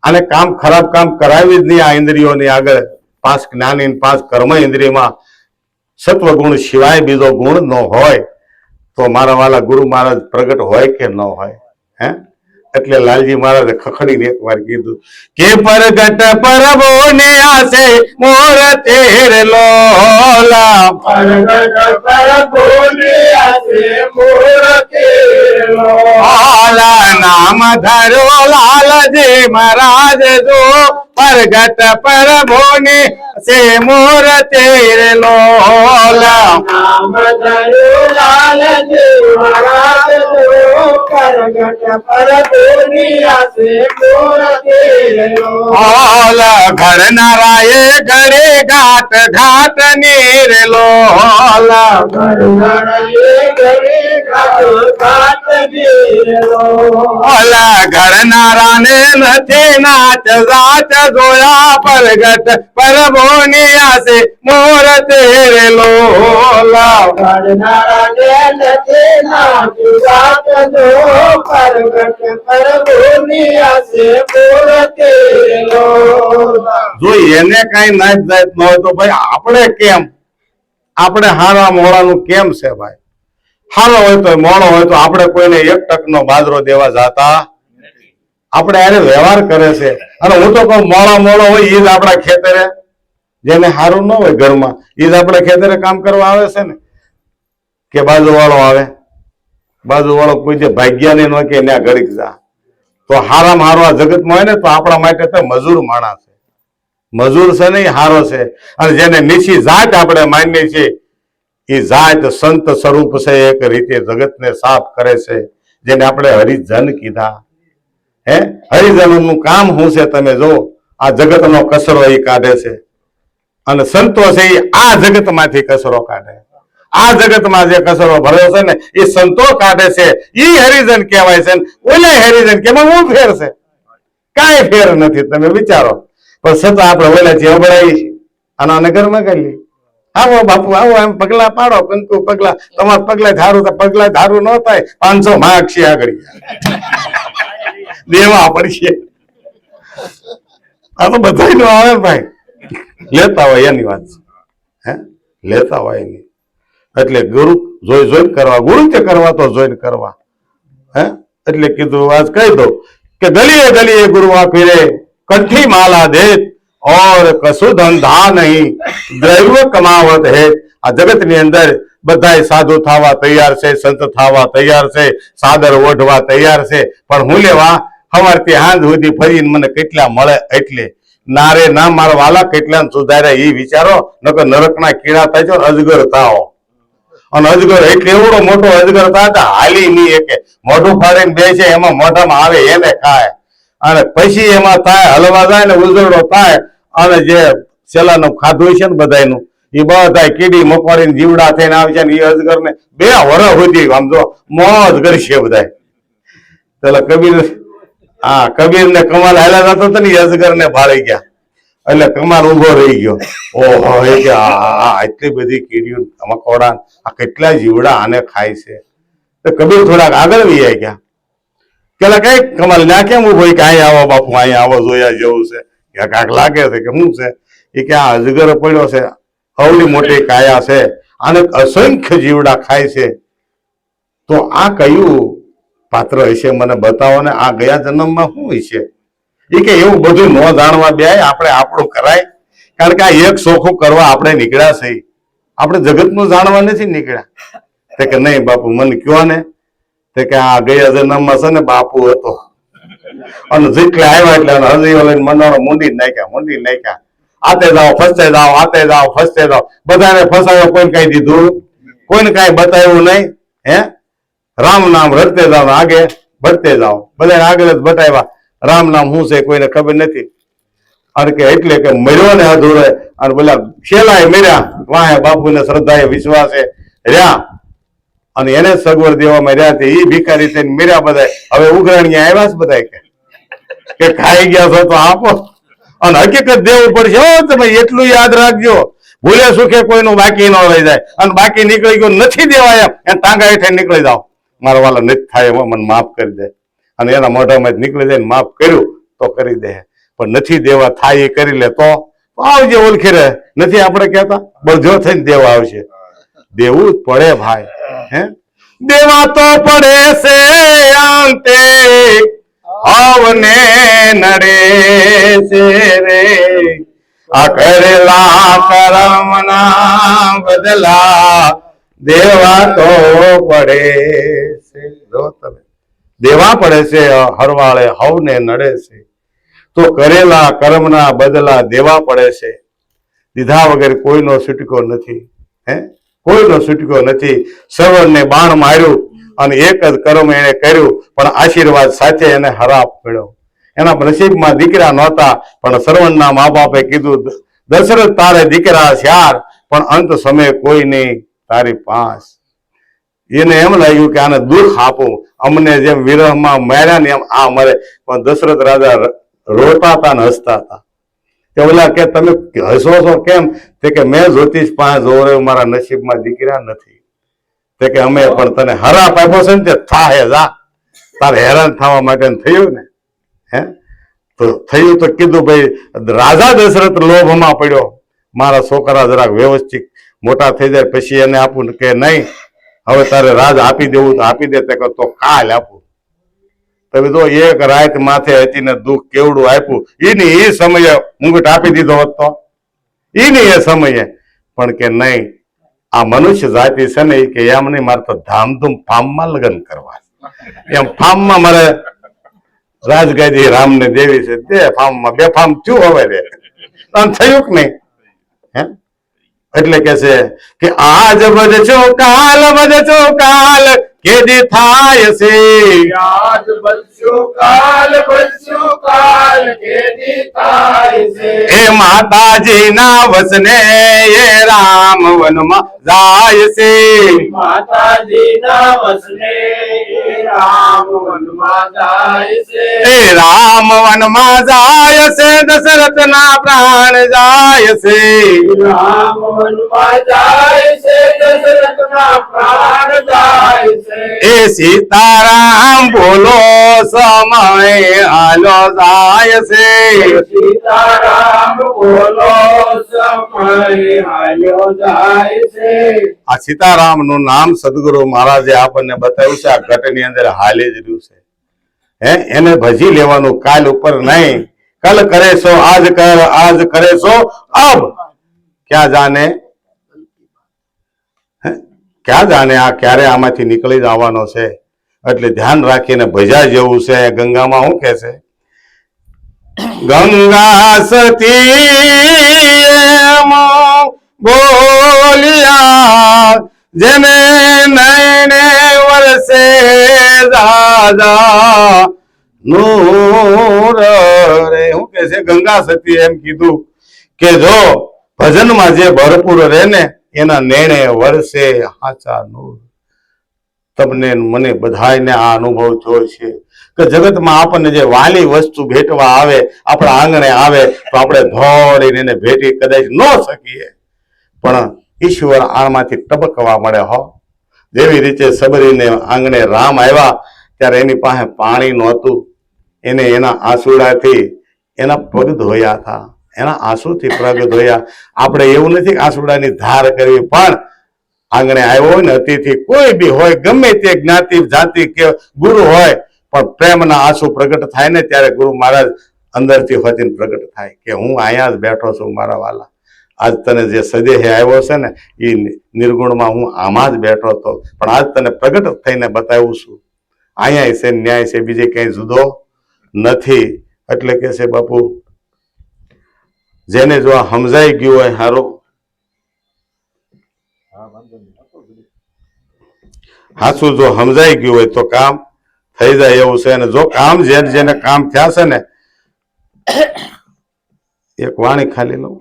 આને ખરાબ કામ કરાવી જ નહીં. આ ઇન્દ્રિયોની આગળ 5 જ્ઞાની 5 કર્મ ઇન્દ્રિયમાં સત્વગુણ સિવાય બીજો ગુણ ન હોય તો મારા વાલા ગુરુ મહારાજ પ્રગટ હોય કે ન હોય? હે એટલે લાલજી મહારાજે ખખડીને એક વાર કીધું કે પરગટ પરબો ને આસે મોર તેર લોલા, પરગટ પરબો ને આસે મોર તેર લોલા, નામ ધરો લાલજી મહારાજ જો પરગટ પરબો ને સે મોર તેર લોલા, નામ ધરો લાલજી મહારાજ જો પરગટ પરબો ને આસે મોર તેર લોલા, ઘર નારાયે ઘરે ઘાટ ઘાટ નીર લોલા, ઘરનાળે ઘરે ઘાટ ઘાટ નીર લોલા, ઘર નારાને નથી નાચ જાચ જોયા પરગટ પરબો ની આસે મોર તેર લોલા, ઘરનાળે નથી નાચ જાત જો પરગટ પરબો ની આસે મોર તેર લોલા. જો એને કઈ નાચ જાત ન હોય તો ભાઈ આપણે કેમ, આપણે હારા મોડાનું કેમ છે ભાઈ? હારો હોય તો મોડો હોય તો આપણે કોઈને એક ટકનો બાજરો દેવા જાતા આપણે એને વ્યવહાર કરે છે. અને હું તો કહું મોડો મોડો હોય ઈ જ આપણા ખેતરે, જેને સારું ન હોય ઘરમાં ઈ જ આપણે ખેતરે કામ કરવા આવે છે ને, કે બાજુ વાળો આવે, બાજુ વાળો કોઈ જે ભાગ્યાની ન કે ત્યાં ઘડીક જા. તો હારામાં હારો આ જગતમાં હોય ને તો આપણા માટે તો મજૂર માણસ છે, મજૂર છે ને એ હારો છે. અને જેને નીચી જાત આપણે માનીએ છીએ એ જાત સંત સ્વરૂપ છે, એક રીતે જગતને સાફ કરે છે, જેને આપણે હરિજન કીધા. હે હરિજનનું કામ શું છે તમે જો, આ જગતનો કચરો એ કાઢે છે, અને સંતો છે એ આ જગતમાંથી કચરો કાઢે. આ જગતમાં જે કચરો ભર્યો છે ને એ સંતો કાઢે છે, એ હરિજન કહેવાય છે. ઓલે હરિજન કેમાં હું ફેર છે? કાંઈ ફેર નથી, તમે વિચારો. પણ છતાં આપણે ઓલાથી અબળાઈ અને ઘરમાં કરી લઈએ. આવો બાપુ આવો, એમ પગલા પાડો, કંકુ પગલા, તમારા પગલા ધારું તો પગલા ધારું ન થાય, 500 માગશે આગળ દેવા પડશે. આ તો બધા નું આવે ભાઈ, લેતા હોય એની વાત છે. હે લેતા હોય એની, એટલે ગુરુ જોઈ જોઈને કરવા, ગુરુ તે કરવા તો જોઈને કરવા. હે એટલે કીધું આજ કહી દો કે ગલીએ ગલીએ ગુરુआ फिरे कंठी माला देत और कछु धंधा नहीं द्रव्य कमावत है. આ જગત ની અંદર બધા સાધુ થવા તૈયાર છે, સંત થવા તૈયાર છે, સાદર ઓઢવા તૈયાર છે, પણ હું લેવા સવારથી સાંજ સુધી ફરીને મને કેટલા મળે એટલે નારે ના મારા વાલા કેટલા સુધાર્યા એ વિચારો, નકર નરકના કીડા થાય છો, અજગર થાઓ. અને અજગર એટલે એવડો મોટો અજગર થતા હાલી નહીં એકે, મોઢું ફાડીને બેસે એમાં મોઢામાં આવે એને ખાય, અને પછી એમાં થાય હલવા જાય ને ઉજળો થાય, અને જે છેલ્લાનું ખાધું છે ને બધાનું એ બધા કીડી મકોડીને જીવડા થઈને આવશે ને એ અજગર ને 2 વર્ષ સુધી આમ જો મોજ કરશે બધા. પેલા કબીર ને કમાલ હાલ્યા જતો હતો ને એ અજગર ને ભાળી ગયા, એટલે કમાલ ઉભો રહી ગયો. ઓહો એ કે આટલી બધી કીડીઓ મકોડા, આ કેટલા જીવડા આને ખાય છે. તો કબીર થોડાક આગળ વહી ગયા. પેલા કઈ કમાલ ના કેમ ઉભો કે અહીંયા આવો બાપુ, અહીંયા આવો, જોયા જેવું છે. કાંક લાગે છે કે શું છે? એ કે આ અજગર પડ્યો છે, અવળી મોટી કાયા છે, આને અસંખ્ય જીવડા ખાય છે. તો આ કયું પાત્ર હશે મને બતાવો ને, આ ગયા જન્મમાં શું હશે? એ કે એવું બધું ન જાણવા બે, આપણે આપણું કરાય. કારણ કે આ એક સોખું કરવા આપણે નીકળ્યા છે, આપણે જગતનું જાણવા નથી નીકળ્યા. તે કે નહીં બાપુ મને કયો ને, તે કે આ ગયા જન્મમાં છે ને બાપુ હતો, અને જેટલે આવ્યા એટલે હજી લઈને મંડાણો મૂંડી નાખ્યા. આતે જાઓ ફસતે જાઓ, આતે જાઓ ફસતે જાઓ, બધાને ફસાયો, કોઈને કઈ દીધું, કોઈને કઈ બતાવ્યું નહીં. હે રામ નામ રટતે જાઓ, આગે ભટતે જાઓ, બધાને આગળ જ બતાવ્યા. રામ નામ શું છે કોઈને ખબર નથી. અને કે એટલે કે મર્યો ને અધૂરે, અને બોલા છેલ્લાય મર્યા, વાહે બાપુને શ્રદ્ધાએ વિશ્વાસે રહ્યા, અને એને સગવડ દેવામાં રહ્યા તે એ ભિખારી થઈને મર્યા બધા. હવે ઉઘરાણીયા આવ્યા છે બધા કે ખાઈ ગયા છો તો આપો, અને હકીકત દેવું પડશે. તમે એટલું યાદ રાખજો, ભૂલે સુખે કોઈનું બાકી ન રહી જાય. અને બાકી નીકળી ગયું નથી દેવાય એમ ટાંગા હેઠે નીકળી જાઓ, મારા વાલા નથી થાય એમાં મને માફ કરી દે. અને એના મોઢામાં નીકળી જાય, માફ કર્યું તો કરી દે, પણ નથી દેવા થાય એ કરી લે તો આવજે ઓળખી રહે. નથી આપણે કહેતા બળજો થઈને દેવા આવશે, દેવું જ પડે ભાઈ. હે દેવા તો પડે છે અંતે, હવને નડે છે રે આ કરેલા કર્મના બદલા દેવા તો પડે છે. જો તમે દેવા પડે છે હરવાળે હવને નડે છે તો કરેલા કર્મના બદલા દેવા પડે છે. દીધા વગર કોઈનો છૂટકો નથી. હે કોઈનો છૂટકો નથી. શ્રવણને બાણ માર્યું અને એક જ કર્મ એને કર્યું પણ આશીર્વાદ સાથે એને હરાપ મળ્યો. એના નસીબમાં દીકરા નહોતા પણ શ્રવણના મા બાપે કીધું દશરથ તારે દીકરા ચાર પણ અંત સમયે કોઈ નહીં તારી પાસ. એને એમ લાગ્યું કે આને દુઃખ આપું, અમને જેમ વિરહમાં માર્યા ને એમ આ મરે. પણ દશરથ રાજા રોતા હતા ને હસતા હતા. કે ઓલા કે તમે હસો છો કેમ? તે કે મેં જ્યોતિષ પાસે જોરે મારા નસીબમાં દીકરા નથી. તે કે અમે પણ તને હરાપ આપ્યો છે ને તે થાહે જા, તારે હેરાન થવા માટે થયું ને. હે તો થયું તો કીધું ભાઈ રાજા દશરથ લોભમાં પડ્યો, મારા છોકરા જરાક વ્યવસ્થિત મોટા થઈ જાય પછી એને આપું કે નહીં હવે તારે રાજ આપી દેવું તો આપી દે. તે તો કાલ આપું. તમે તો એક રાત માથે હતી ને દુઃખ કેવડું આપ્યું. એની એ સમયે મુંગટ આપી દીધો હોત તો એની એ સમયે. પણ કે નહીં આ મનુષ્ય જાતિ છે ને કે એમ નહીં, મારે તો ધામધૂમ ફાર્મમાં લગ્ન કરવા એમ. ફાર્મમાં મારે રાજગાદી રામને દેવી છે તે ફાર્મમાં બે ફાર્મ થયું હવે રે થયું કે નહીં. હે એટલે કે છે કે આજ બધજો કાલ બધજો કાલ કેદી થાય છે. આજ બચ્ચો કાલ કેદી થાય છે. એ માતાજીના વસને એ રામ વનમાં જાય છે. માતાજીના વસને રામ વનમાં જાય છે. એ રામ વનમાં જાય છે દશરથના પ્રાણ જાય છે. રામ વનમાં જાય છે દશરથના પ્રાણ જાય છે. એ સીતારામ બોલો સમય હાલો જાય છે. સીતારામ બોલો સમય હાલ્યો જાય છે. આ સીતારામ નું નામ સદગુરુ મહારાજે આપણને બતાવ્યું છે. આ ઘટની અંદર હાલી જ રહ્યું છે. હે એને ભજી લેવાનું, કાલ ઉપર નહીં. કલ કરે સો આજ કર, આજ કરે સો અબ. ક્યાં જાને ક્યાં જાને આ ક્યારે આમાંથી નીકળી જવાનો છે. એટલે ધ્યાન રાખીને ભજા જેવું છે. ગંગામાં શું કે છે? ગંગા સતી બોલિયા જેને નયને વરસે દાદા નૂર રે. શું કે છે? ગંગા સતી એમ કીધું કે જો ભજનમાં જે ભરપૂર રહે ને એના નેણે વરસે હાચા નૂર. તમને મને બધાને આ અનુભવ થયો છે કે જગતમાં આપણને જે વાલી વસ્તુ ભેટવા આવે, આપણા આંગણે આવે તો આપણે ધોડીને એને ભેટી કદાચ ન શકીએ પણ ઈશ્વર આમાંથી ટબકવા મળે. હો જેવી રીતે સબરીને આંગણે રામ આવ્યા ત્યારે એની પાસે પાણી નહોતું. એને એના આંસુડાથી એના પગ ધોયા હતા, એના આંસુથી પગ ધોયા. આપણે એવું નથી કે આંસુડાની ધાર કરવી, પણ આંગણે આવ્યો હોય ને અતિથિ કોઈ બી હોય, ગમે તે જ્ઞાતિ જાતિ કે ગુરુ હોય, પણ પ્રેમના આંસુ પ્રગટ થાય ને ત્યારે ગુરુ મહારાજ અંદરથી હોતીને પ્રગટ થાય કે હું અહીંયા જ બેઠો છું મારા વાલા. આજ તને જે સદેહે આવ્યો છે ને એ નિર્ગુણમાં હું આમાં જ બેઠો હતો, પણ આજ તને પ્રગટ થઈને બતાવું છું. અહીંયા છે ન્યાય છે, બીજે ક્યાંય જુદો નથી. એટલે કે છે બાપુ જેને જો આ સમજાઈ ગયું હોય હારું, હાચું જો સમજાઈ ગયું હોય તો કામ થઈ જાય એવું છે. અને જો કામ જેને કામ થયા છે ને, એક વાણી ખાલી લઉં.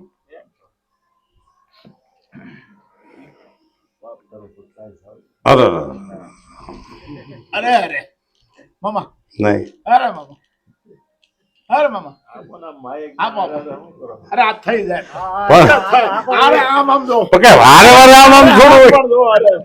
અરે અરે અરે મામા નહીં, અરે મામા, અરે મામા અરે આ થઈ જાય. પણ અરે આમ આમ જો વારે વારે આમ થોડું